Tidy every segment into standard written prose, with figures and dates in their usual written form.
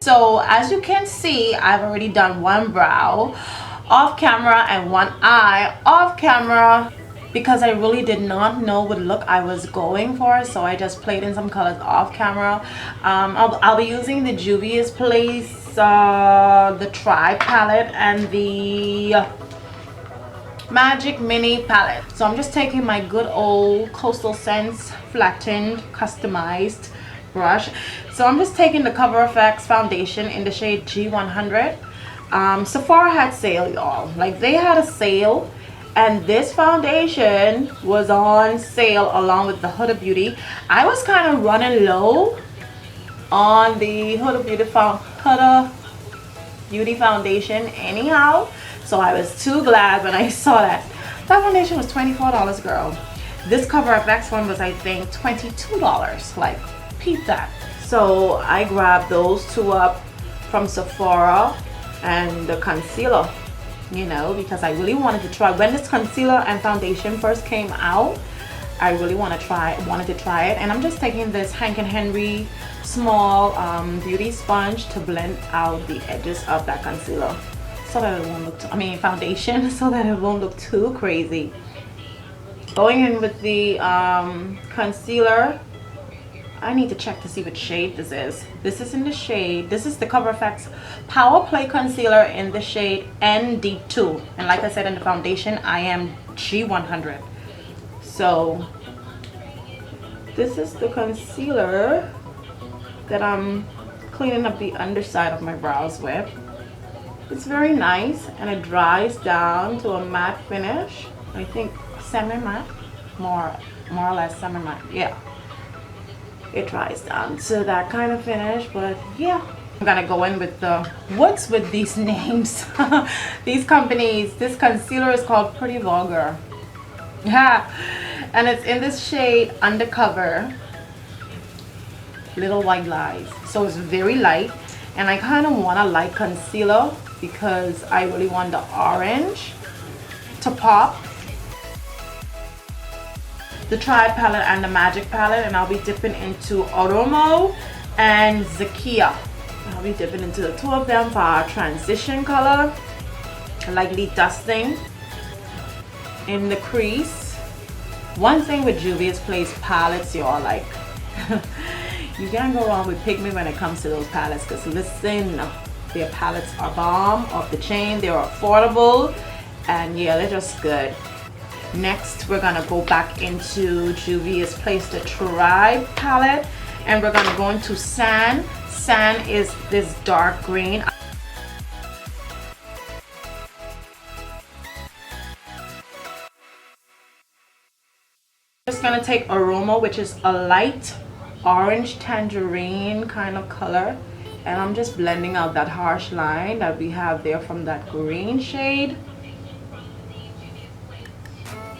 So as you can see, I've already done one brow off camera and one eye off camera because I really did not know what look I was going for, so I just played in some colors off camera. I'll be using the Juvia's Place the Tri palette and the Magic Mini palette. So I'm just taking my good old Coastal Scents flattened customized brush. So I'm just taking the COVERFx foundation in the shade G100. Sephora had sale, y'all. Like, they had a sale, and this foundation was on sale along with the Huda Beauty. I was kind of running low on the Huda Beauty foundation anyhow, so I was too glad when I saw that foundation was $24, girl. This COVERFx one was, I think, $22. Like, peep that. So I grabbed those two up from Sephora and the concealer, you know, because I really wanted to try. When this concealer and foundation first came out, I really wanted to try it. And I'm just taking this Hank & Henry small beauty sponge to blend out the edges of that concealer so that it won't look foundation, so that it won't look too crazy. Going in with the concealer, I need to check to see what shade this is. This is in the shade, this is the COVERFx Power Play Concealer in the shade ND2. And like I said, in the foundation, I am G100. So this is the concealer that I'm cleaning up the underside of my brows with. It's very nice, and it dries down to a matte finish. I think semi-matte, more or less semi-matte. Yeah, it dries down to that kind of finish. But yeah, I'm gonna go in with the, what's with these names? These companies. This concealer is called Pretty Vulgar. Yeah, and it's in this shade Undercover Little White Lies. So it's very light, and I kind of want a light concealer because I really want the orange to pop. The Tri palette and the Magic palette, and I'll be dipping into Oromo and Zakia. I'll be dipping into the two of them for our transition color, lightly dusting in the crease. One thing with Juvia's Place palettes, y'all, like you can't go wrong with pigment when it comes to those palettes, because listen, their palettes are bomb, off the chain, they're affordable, and yeah, they're just good. Next, we're gonna go back into Juvia's Place the Tri palette, and we're gonna go into Sand. Sand is this dark green. Just gonna take Aroma, which is a light orange tangerine kind of color, and I'm just blending out that harsh line that we have there from that green shade.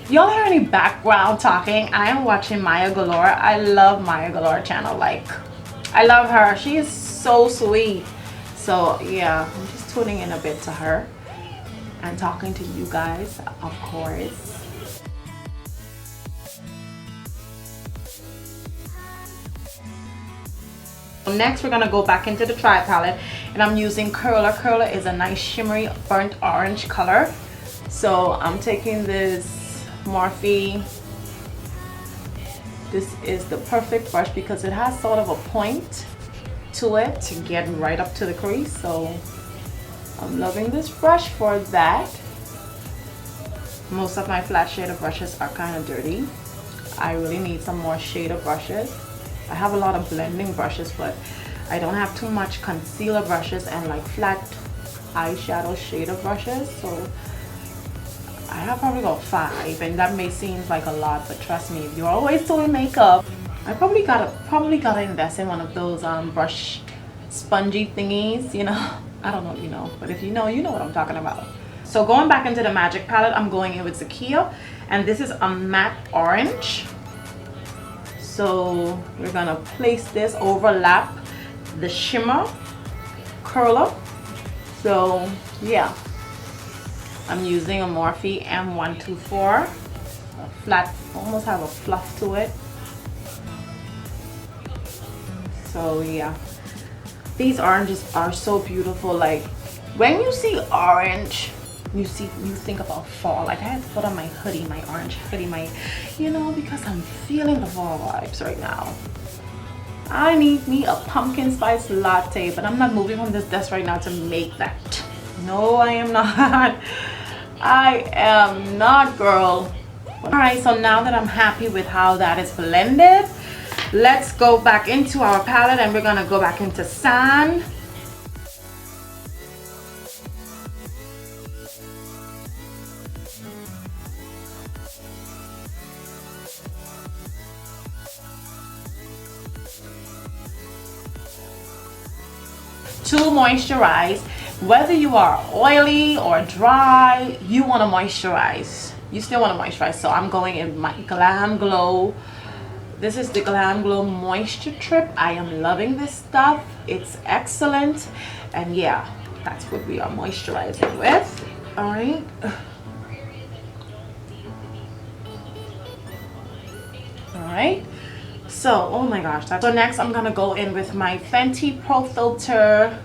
Y'all hear any background talking? I am watching Maya Galore. I love Maya Galore channel. Like, I love her. She is so sweet. So yeah, I'm just tuning in a bit to her and talking to you guys, of course. Next, we're gonna go back into the Tri palette, and I'm using Curler. Curler is a nice shimmery burnt orange color. So I'm taking this Morphe. This is the perfect brush because it has sort of a point to it to get right up to the crease. So I'm loving this brush for that. Most of my flat shader brushes are kind of dirty. I really need some more shader brushes. I have a lot of blending brushes, but I don't have too much concealer brushes and like flat eyeshadow shader brushes. So I have probably got 5, and that may seem like a lot, but trust me, if you're always doing makeup, I probably gotta invest in one of those brush spongy thingies, you know. I don't know if you know, but if you know, you know what I'm talking about. So going back into the Magic palette, I'm going in with Zakia, and this is a matte orange. So we're gonna place this, overlap the shimmer curler. So yeah, I'm using a Morphe M124, a flat, almost have a fluff to it. So yeah, These oranges are so beautiful. Like when you see orange, you think about fall. Like I had to put on my hoodie, my orange hoodie, because I'm feeling the fall vibes right now. I need me a pumpkin spice latte, but I'm not moving from this desk right now to make that. No, I am not. I am not, girl. All right, so now that I'm happy with how that is blended, let's go back into our palette and we're gonna go back into sand. To moisturize, whether you are oily or dry, you want to moisturize. You still want to moisturize. So I'm going in my GLAMGLOW. This is the GLAMGLOW Moisture-Trip. I am loving this stuff. It's excellent. And yeah, that's what we are moisturizing with. All right. All right. So, oh my gosh. So next I'm going to go in with my Fenty Pro Filter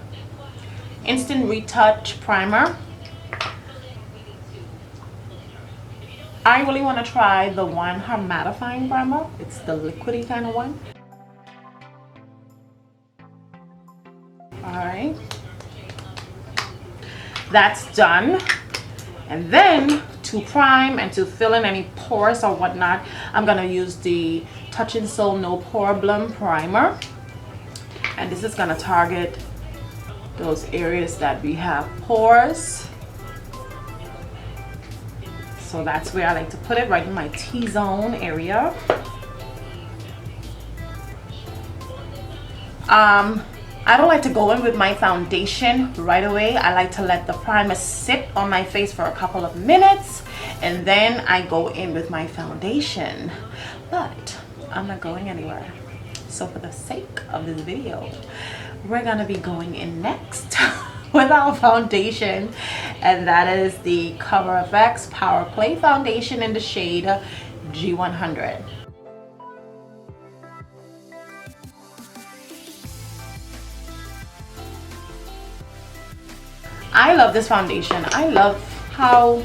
Instant Retouch Primer. I really want to try the her mattifying primer. It's the liquidy kind of one. Alright. That's done. And then to prime and to fill in any pores or whatnot, I'm going to use the Touch in Sol No Poreblem Primer. And this is going to target those areas that we have pores. So that's where I like to put it, right in my T-zone area. I don't like to go in with my foundation right away. I like to let the primer sit on my face for a couple of minutes and then I go in with my foundation. But I'm not going anywhere. So for the sake of this video, we're gonna be going in next with our foundation, and that is the COVERFx Power Play Foundation in the shade G100. I love this foundation. I love how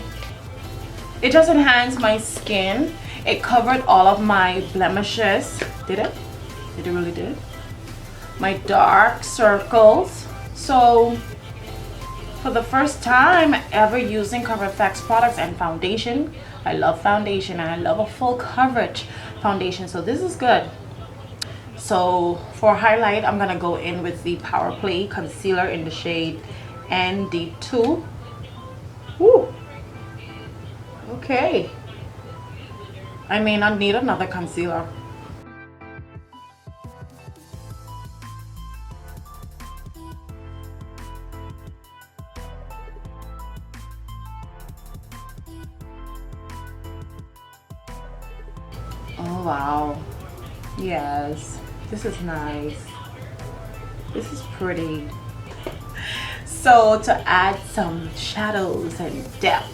it just enhanced my skin. It covered all of my blemishes. Did it? It really did. My dark circles. So for the first time ever using COVERFx products and foundation, I love foundation and I love a full coverage foundation, so this is good. So for highlight, I'm gonna go in with the Power Play concealer in the shade ND2. Woo. Okay, I may not need another concealer. Oh wow, yes, this is nice. This is pretty. So to add some shadows and depth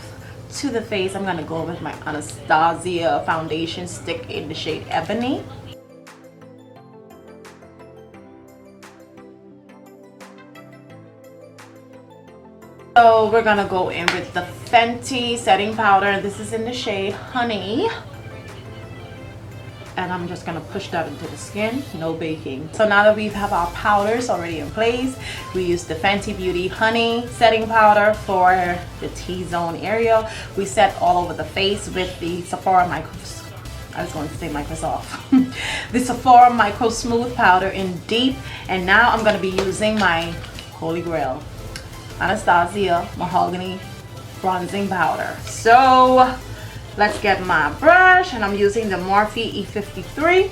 to the face, I'm gonna go with my ANASTASIA foundation stick in the shade Ebony. So we're gonna go in with the Fenty setting powder, and this is in the shade Honey. And I'm just gonna push that into the skin, no baking. So now that we have our powders already in place, we use the Fenty Beauty Honey setting powder for the T-zone area. We set all over the face with the Sephora Microsoft. The Sephora Micro Smooth powder in deep. And now I'm gonna be using my holy grail, Anastasia Mahogany bronzing powder. So let's get my brush, and I'm using the Morphe E53.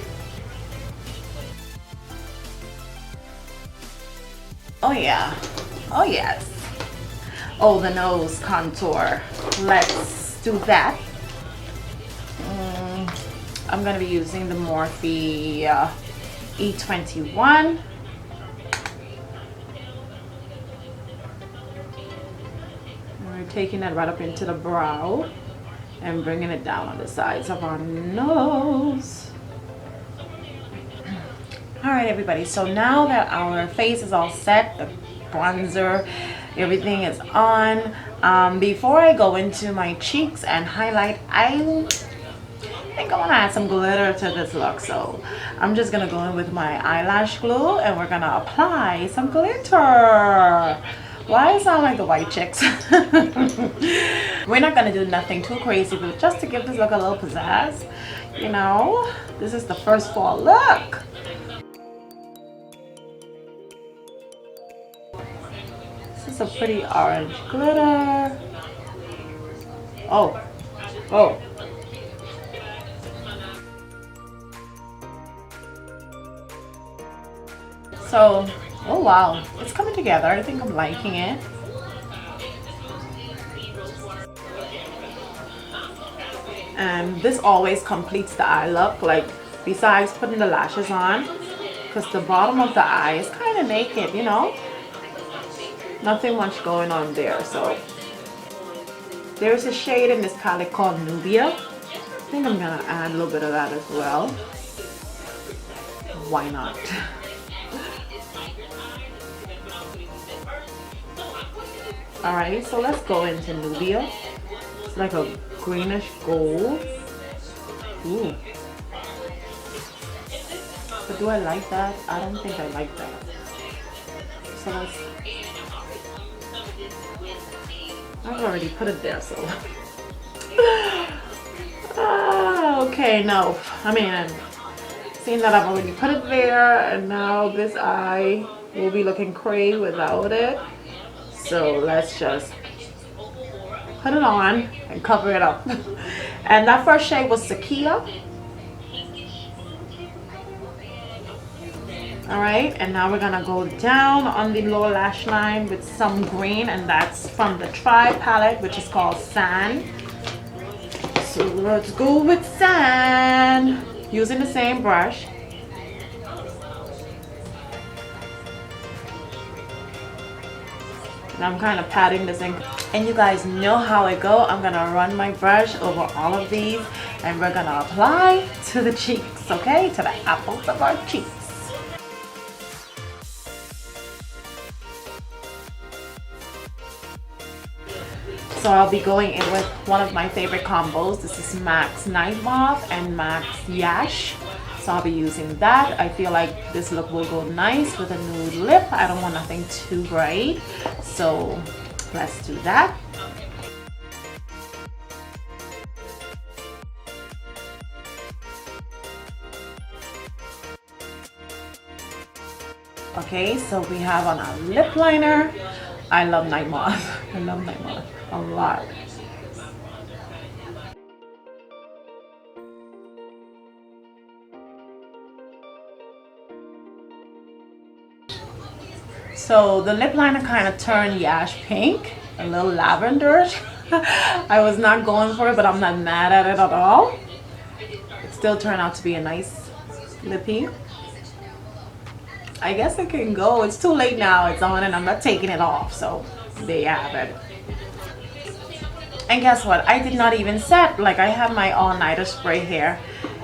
Oh yeah, oh yes. Oh, the nose contour. Let's do that. I'm gonna be using the Morphe E21. We're taking that right up into the brow and bringing it down on the sides of our nose. All right, everybody, so now that our face is all set, the bronzer, everything is on, before I go into my cheeks and highlight, I think I want to add some glitter to this look. So I'm just gonna go in with my eyelash glue and we're gonna apply some glitter. Why sound like the white chicks? We're not gonna do nothing too crazy, but just to give this look a little pizzazz, you know, this is the first fall look. This is a pretty orange glitter. Oh. So, oh wow, it's coming together. I think I'm liking it. And this always completes the eye look, like besides putting the lashes on, because the bottom of the eye is kind of naked, you know, nothing much going on there. So there's a shade in this palette called Nubia. I think I'm gonna add a little bit of that as well. Why not? Alright, so let's go into Nubia. It's like a greenish gold. Ooh. But do I like that? I don't think I like that. So let's... I've already put it there, so... okay, no. I mean, seeing that I've already put it there, and now this eye will be looking cray without it. So let's just put it on and cover it up. And that first shade was Sequoia. Alright, and now we're gonna go down on the lower lash line with some green, and that's from the Tri palette, which is called Sand. So let's go with Sand, using the same brush. And I'm kind of patting this in, and you guys know how I go. I'm gonna run my brush over all of these, and we're gonna apply to the cheeks, okay, to the apples of our cheeks. So I'll be going in with one of my favorite combos. This is MAC's Night Moth and MAC's Yash. So I'll be using that. I feel like this look will go nice with a nude lip. I don't want nothing too bright. So let's do that. Okay, so we have on our lip liner. I love Night Moth. I love Night Moth a lot. So the lip liner kind of turned Yash pink, a little lavender. I was not going for it, but I'm not mad at it at all. It still turned out to be a nice lippy. I guess it can go. It's too late now. It's on and I'm not taking it off. So there you have it. And guess what? I did not even set. Like, I have my all-nighter spray here.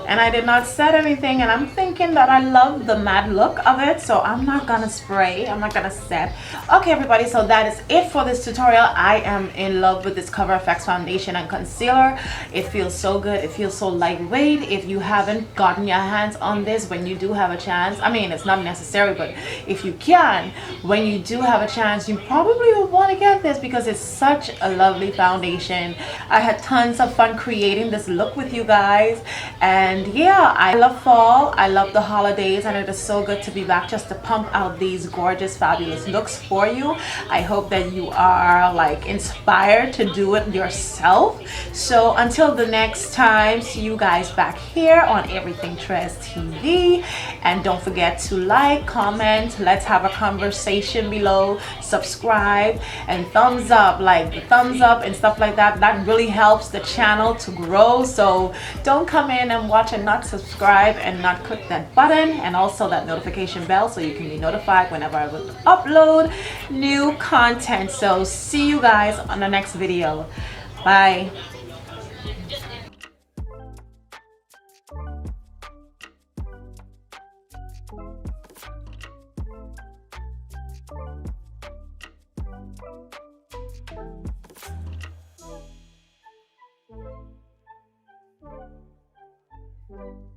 And I did not set anything, and I'm thinking that I love the matte look of it, so I'm not gonna spray, I'm not gonna set. Okay, everybody, so that is it for this tutorial. I am in love with this COVERFx foundation and concealer. It feels so good. It feels so lightweight. If you haven't gotten your hands on this, when you do have a chance, I mean, it's not necessary, but if you can, when you do have a chance, you probably will want to get this because it's such a lovely foundation. I had tons of fun creating this look with you guys, and yeah, I love fall, I love the holidays, and it is so good to be back just to pump out these gorgeous, fabulous looks for you. I hope that you are like inspired to do it yourself. So until the next time, see you guys back here on Everything Tres TV, and don't forget to like, comment, let's have a conversation below, subscribe, and thumbs up, like the thumbs up and stuff like that. That really helps the channel to grow. So don't come in and watch and not subscribe and not click that button, and also that notification bell so you can be notified whenever I will upload new content. So see you guys on the next video. Bye. you.